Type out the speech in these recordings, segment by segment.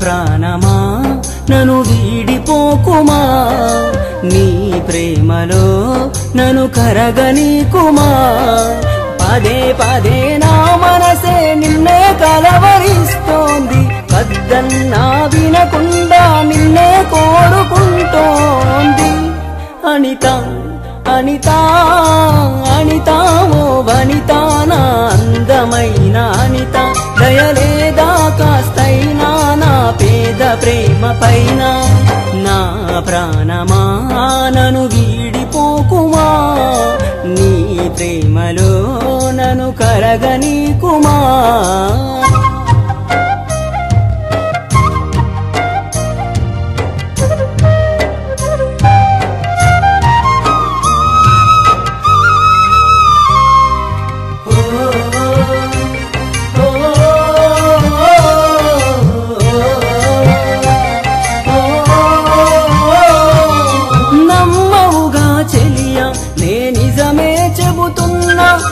ప్రాణమా నన్ను వీడిపోకుమా నీ ప్రేమలో నన్ను కరగనీకుమా పదే పదే నా మనసే నిన్నే కలవరిస్తోంది వద్దన్నా వినకుండా నిన్నే కోరుకుంటోంది అనిత అనిత అనిత ఓ వనిత నా అందమైన అనిత దయలేదా కాస్తైనా నా పేద ప్రేమ పైన నా ప్రాణమా నన్ను వీడిపోకుమా నీ ప్రేమలో నన్ను కరగనీకుమా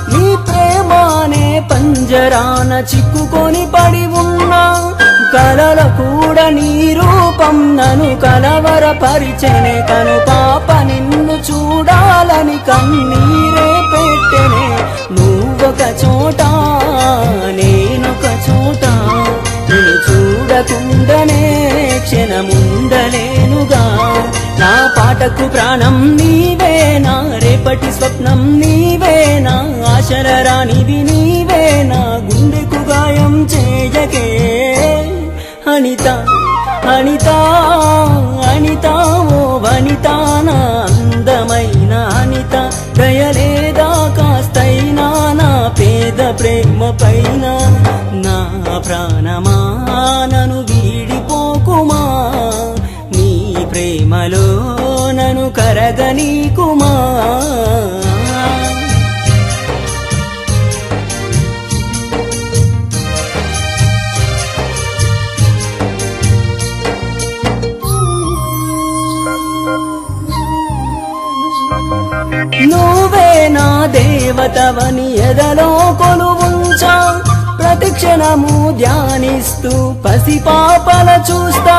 నీ ప్రేమానే పంజరాన చిక్కుకొని పడి ఉన్నా కలల కూడా నీ రూపం నన్ను కలవరపరిచెనే కను పాప నిన్ను చూడాలని కన్నీరే పెట్టెనే నువ్వొక చోట నేనొక చోట నిన్ను చూడకుండానే క్షణముండలేనుగా నా పాటకు ప్రాణం నీవేనా రేపటి స్వప్నం నీవేనా ఆశల రానిది నీవేనా గుండెకు గాయం చేయకే అనిత అనిత అనిత ఓ వనిత నా అందమైన అనిత దయలేదా కాస్తైనా నా పేద ప్రేమ పైన నా ప్రాణమా నన్ను వీడిపోకుమా నీ ప్రేమలో నన్ను కరగనీకుమా నువ్వే నా దేవతవని ఎదలో కొలువుంచా ప్రతి క్షణము ధ్యానిస్తూ పసిపాపల చూస్తా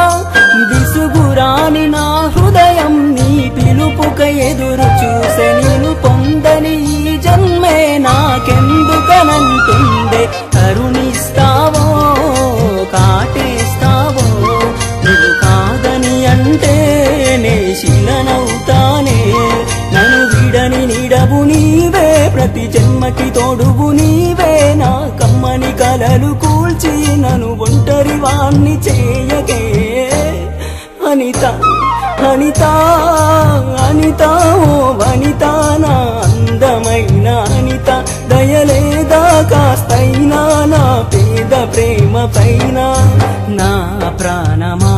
విసుగురాని నా హృదయం నీ పిలుపుక ఎదురు చూసే నేను పొందని ఈ జన్మే నాకెందుకనంటుందే కరుణిస్తావో కాటేస్తావో నువ్వు కాదని అంటే నే శిలనవుతానే నన్ను విడని నీడవు నీవే ప్రతి జన్మకి తోడువు నీవే నా కమ్మని కలలు కూల్చి నన్ను ఒంటరి వాణ్ణి చేయకే అనిత అనిత అనిత ఓ వనిత నా అందమైన అనిత దయలేదా కాస్తైనా నా పేద ప్రేమ పైన నా ప్రాణమా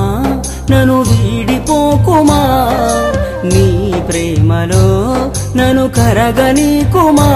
నన్ను వీడిపోకుమా నీ ప్రేమలో నన్ను కరగనీకుమా